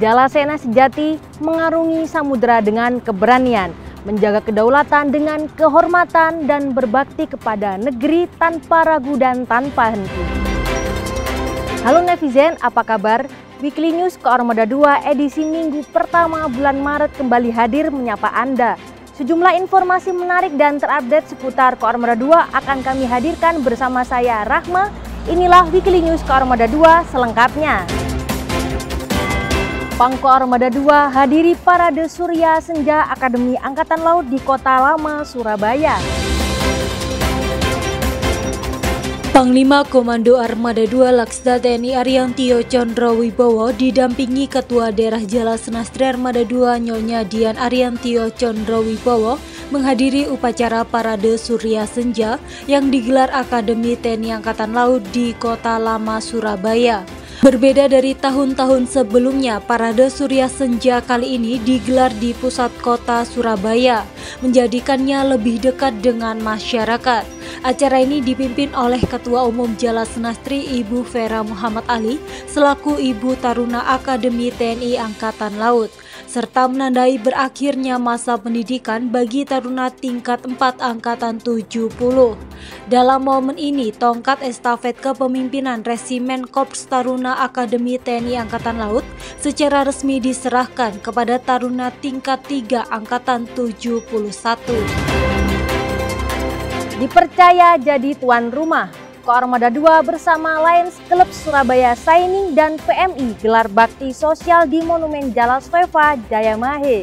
Jalasena sejati mengarungi samudera dengan keberanian, menjaga kedaulatan dengan kehormatan dan berbakti kepada negeri tanpa ragu dan tanpa henti. Halo netizen, apa kabar? Weekly News Koarmada 2 edisi Minggu pertama bulan Maret kembali hadir menyapa Anda. Sejumlah informasi menarik dan terupdate seputar Koarmada 2 akan kami hadirkan bersama saya Rahma. Inilah Weekly News Koarmada 2 selengkapnya. Koarmada 2 hadiri Parade Surya Senja Akademi Angkatan Laut di Kota Lama, Surabaya. Panglima Komando Armada 2 Laksda TNI Ariantio Condrowibowo didampingi Ketua Daerah Jalasena Armada 2 Nyonya Dian Ariantio Condrowibowo menghadiri upacara Parade Surya Senja yang digelar Akademi TNI Angkatan Laut di Kota Lama, Surabaya. Berbeda dari tahun-tahun sebelumnya, Parade Surya Senja kali ini digelar di pusat kota Surabaya, menjadikannya lebih dekat dengan masyarakat. Acara ini dipimpin oleh Ketua Umum Jalasena Ibu Vera Muhammad Ali selaku Ibu Taruna Akademi TNI Angkatan Laut, serta menandai berakhirnya masa pendidikan bagi taruna tingkat 4 Angkatan 70. Dalam momen ini, tongkat estafet kepemimpinan Resimen Korps Taruna Akademi TNI Angkatan Laut secara resmi diserahkan kepada taruna tingkat 3 Angkatan 71. Dipercaya jadi tuan rumah, Koarmada 2 bersama Lions Club Surabaya Shining dan PMI gelar bakti sosial di Monumen Jalasveva, Jayamahe.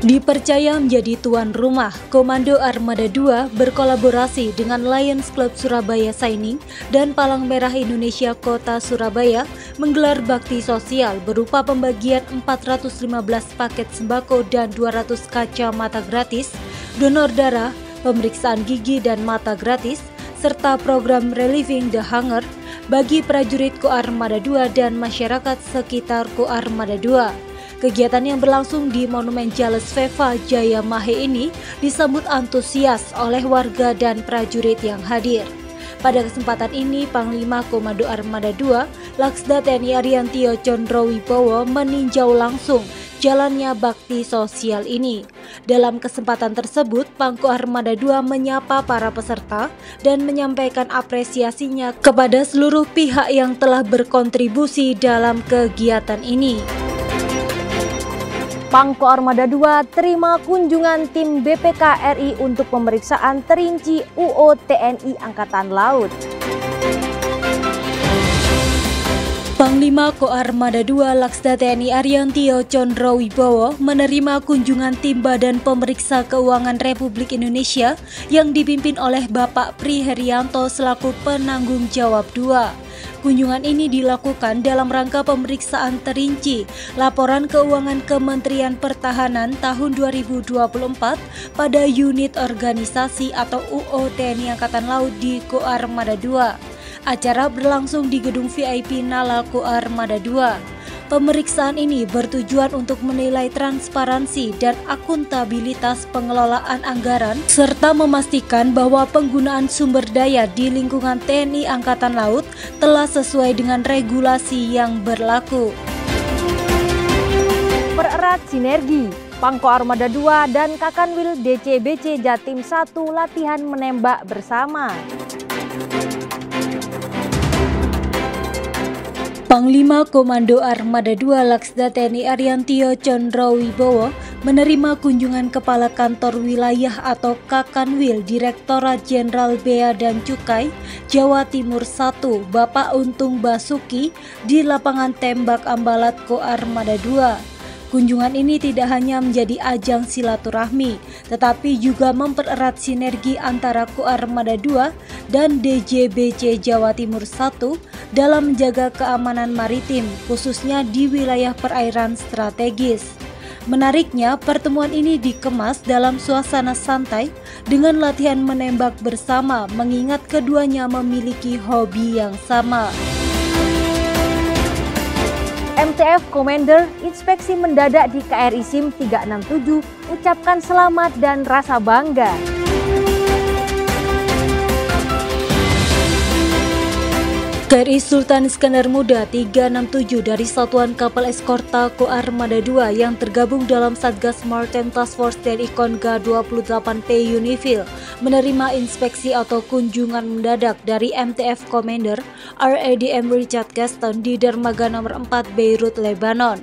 Dipercaya menjadi tuan rumah, Komando Armada 2 berkolaborasi dengan Lions Club Surabaya Shining dan Palang Merah Indonesia Kota Surabaya menggelar bakti sosial berupa pembagian 415 paket sembako dan 200 kacamata gratis, donor darah, pemeriksaan gigi dan mata gratis, serta program Relieving the Hunger bagi prajurit Koarmada 2 dan masyarakat sekitar Koarmada 2. Kegiatan yang berlangsung di Monumen Jalasveva Jayamahe ini disambut antusias oleh warga dan prajurit yang hadir. Pada kesempatan ini, Panglima Komando Armada 2 Laksda TNI Ariantio Condrowibowo meninjau langsung jalannya bakti sosial ini. Dalam kesempatan tersebut, Pangko Armada 2 menyapa para peserta dan menyampaikan apresiasinya kepada seluruh pihak yang telah berkontribusi dalam kegiatan ini. Pangko Armada 2 terima kunjungan tim BPK RI untuk pemeriksaan terinci UO TNI Angkatan Laut. Panglima Koarmada 2 Laksda TNI Ariantio Condrowibowo menerima kunjungan tim Badan Pemeriksa Keuangan Republik Indonesia yang dipimpin oleh Bapak Pri Herianto selaku penanggung jawab 2. Kunjungan ini dilakukan dalam rangka pemeriksaan terinci laporan keuangan Kementerian Pertahanan tahun 2024 pada unit organisasi atau UO TNI Angkatan Laut di Koarmada 2. Acara berlangsung di gedung VIP Nala Koarmada 2. Pemeriksaan ini bertujuan untuk menilai transparansi dan akuntabilitas pengelolaan anggaran serta memastikan bahwa penggunaan sumber daya di lingkungan TNI Angkatan Laut telah sesuai dengan regulasi yang berlaku. Pererat sinergi, Pangko Armada 2 dan Kakanwil DCBC Jatim 1 latihan menembak bersama. Panglima Komando Armada 2 Laksda TNI Ariantio Condrowibowo menerima kunjungan Kepala Kantor Wilayah atau Kakanwil Direktorat Jenderal Bea dan Cukai Jawa Timur 1 Bapak Untung Basuki di lapangan tembak Ambalat Koarmada 2. Kunjungan ini tidak hanya menjadi ajang silaturahmi, tetapi juga mempererat sinergi antara Koarmada 2 dan DJBC Jawa Timur 1 dalam menjaga keamanan maritim, khususnya di wilayah perairan strategis. Menariknya, pertemuan ini dikemas dalam suasana santai dengan latihan menembak bersama, mengingat keduanya memiliki hobi yang sama. MTF Commander inspeksi mendadak di KRI SIM 367 ucapkan selamat dan rasa bangga. KRI Sultan Iskandar Muda 367 dari Satuan Kapal Eskorta Koarmada II yang tergabung dalam Satgas Maritime Task Force TNI Konga 28P Unifil menerima inspeksi atau kunjungan mendadak dari MTF Commander RADM Richard Gaston di Dermaga nomor 4 Beirut, Lebanon.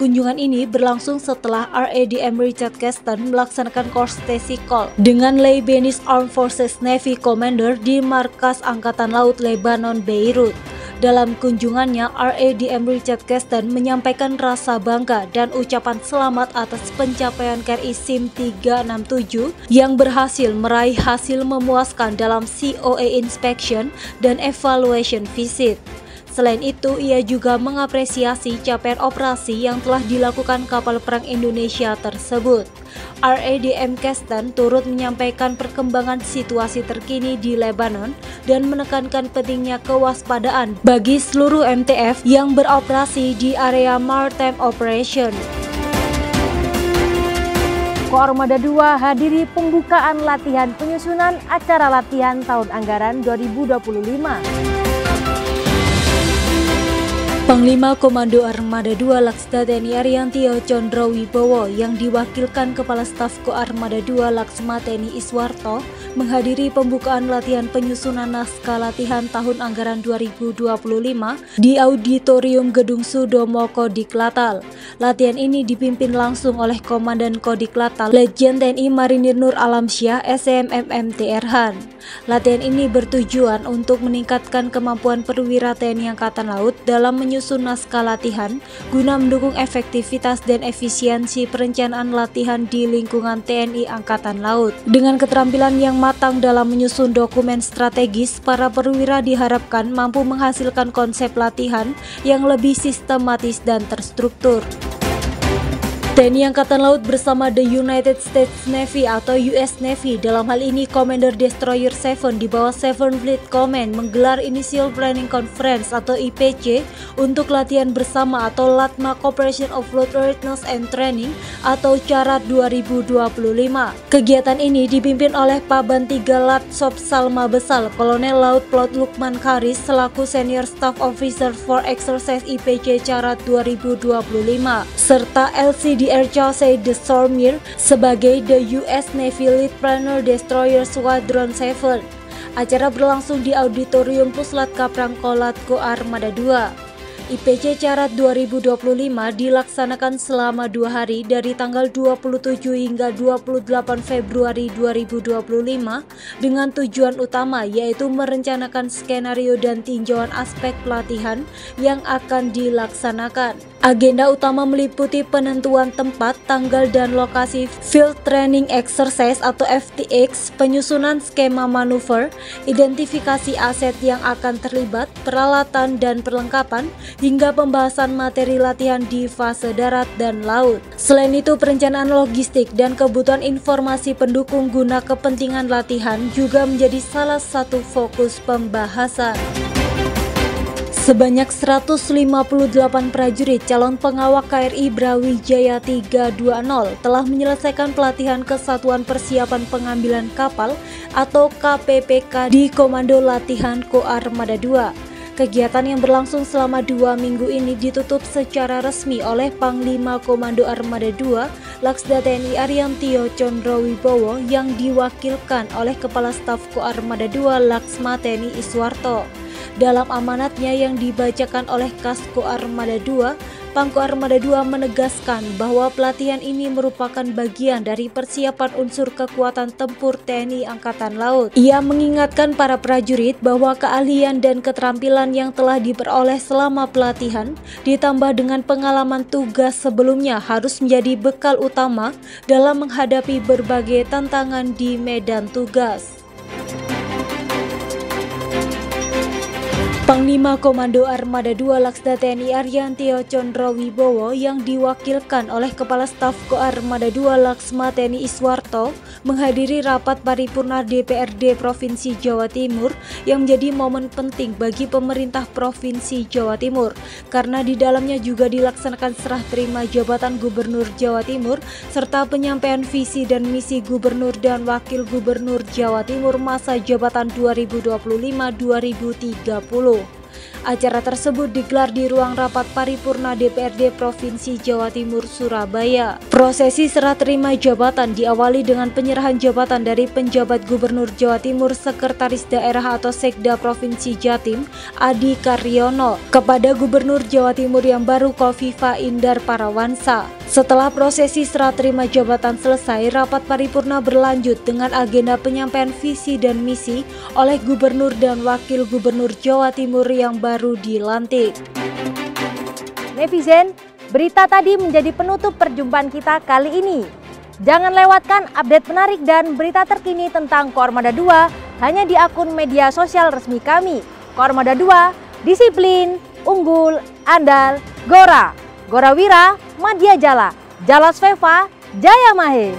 Kunjungan ini berlangsung setelah RADM Richard Gaston melaksanakan courtesy call dengan Lebanese Armed Forces Navy Commander di Markas Angkatan Laut Lebanon, Beirut. Dalam kunjungannya, RADM Richard Gaston menyampaikan rasa bangga dan ucapan selamat atas pencapaian KRI SIM 367 yang berhasil meraih hasil memuaskan dalam COA Inspection dan Evaluation Visit. Selain itu, ia juga mengapresiasi capaian operasi yang telah dilakukan kapal perang Indonesia tersebut. RADM Gaston turut menyampaikan perkembangan situasi terkini di Lebanon dan menekankan pentingnya kewaspadaan bagi seluruh MTF yang beroperasi di area Maritime Operation. Koarmada II hadiri pembukaan latihan penyusunan acara latihan tahun anggaran 2025. Panglima Komando Armada II Laksda TNI Ariantio Condro Wibowo yang diwakilkan Kepala Staf Koarmada II Laksma TNI Iswarto menghadiri pembukaan latihan penyusunan naskah latihan tahun anggaran 2025 di Auditorium Gedung Sudomo Kodiklatal. Latihan ini dipimpin langsung oleh Komandan Kodiklatal Letjen TNI Marinir Nur Alamsyah SMMM TR-Han. Latihan ini bertujuan untuk meningkatkan kemampuan perwira TNI Angkatan Laut dalam menyusun naskah latihan guna mendukung efektivitas dan efisiensi perencanaan latihan di lingkungan TNI Angkatan Laut. Dengan keterampilan yang matang dalam menyusun dokumen strategis, para perwira diharapkan mampu menghasilkan konsep latihan yang lebih sistematis dan terstruktur. TNI Angkatan Laut bersama The United States Navy atau US Navy, dalam hal ini Commander Destroyer 7 di bawah 7 Fleet Command, menggelar Initial Planning Conference atau IPC untuk latihan bersama atau LATMA Cooperation of Fleet Readiness and Training atau CARAT 2025. Kegiatan ini dipimpin oleh Paban 3 Latsop Salma Besal, Kolonel Laut Plot Lukman Karis selaku Senior Staff Officer for Exercise IPC CARAT 2025, serta LCD Chaussee de Stormir sebagai The US Navy Lead Planner Destroyer Squadron 7. Acara berlangsung di Auditorium Puslat Kaprang Kolat Koarmada II. IPC CARAT 2025 dilaksanakan selama 2 hari dari tanggal 27 hingga 28 Februari 2025 dengan tujuan utama yaitu merencanakan skenario dan tinjauan aspek pelatihan yang akan dilaksanakan. Agenda utama meliputi penentuan tempat, tanggal, dan lokasi Field Training Exercise atau FTX, penyusunan skema manuver, identifikasi aset yang akan terlibat, peralatan dan perlengkapan, hingga pembahasan materi latihan di fase darat dan laut. Selain itu, perencanaan logistik dan kebutuhan informasi pendukung guna kepentingan latihan juga menjadi salah satu fokus pembahasan. Sebanyak 158 prajurit calon pengawak KRI Brawijaya 320 telah menyelesaikan pelatihan Kesatuan Persiapan Pengambilan Kapal atau KPPK di Komando Latihan Koarmada II. Kegiatan yang berlangsung selama 2 minggu ini ditutup secara resmi oleh Panglima Komando Armada II Laksda TNI Ariantio Condro Wibowo yang diwakilkan oleh Kepala Staf Koarmada II Laksma TNI Iswarto. Dalam amanatnya yang dibacakan oleh Kasko Armada II, Pangko Armada II menegaskan bahwa pelatihan ini merupakan bagian dari persiapan unsur kekuatan tempur TNI Angkatan Laut. Ia mengingatkan para prajurit bahwa keahlian dan keterampilan yang telah diperoleh selama pelatihan ditambah dengan pengalaman tugas sebelumnya harus menjadi bekal utama dalam menghadapi berbagai tantangan di medan tugas. Panglima Komando Armada II Laksda TNI Ariantio Condro Wibowo yang diwakilkan oleh Kepala Staf Koarmada II Laksma TNI Iswarto menghadiri rapat paripurna DPRD Provinsi Jawa Timur yang menjadi momen penting bagi pemerintah Provinsi Jawa Timur karena di dalamnya juga dilaksanakan serah terima jabatan Gubernur Jawa Timur serta penyampaian visi dan misi Gubernur dan Wakil Gubernur Jawa Timur masa jabatan 2025-2030. Acara tersebut digelar di ruang rapat paripurna DPRD Provinsi Jawa Timur, Surabaya. Prosesi serah terima jabatan diawali dengan penyerahan jabatan dari penjabat Gubernur Jawa Timur Sekretaris Daerah atau Sekda Provinsi Jatim, Adi Karyono, kepada Gubernur Jawa Timur yang baru Kofifa Indar Parawansa. Setelah prosesi serah terima jabatan selesai, rapat paripurna berlanjut dengan agenda penyampaian visi dan misi oleh Gubernur dan Wakil Gubernur Jawa Timur yang baru dilantik. Netizen, berita tadi menjadi penutup perjumpaan kita kali ini. Jangan lewatkan update menarik dan berita terkini tentang Koarmada 2 hanya di akun media sosial resmi kami. Koarmada 2, disiplin, unggul, andal, Gora Wira, Madya Jala, Jala Sveva, Jaya Mahe.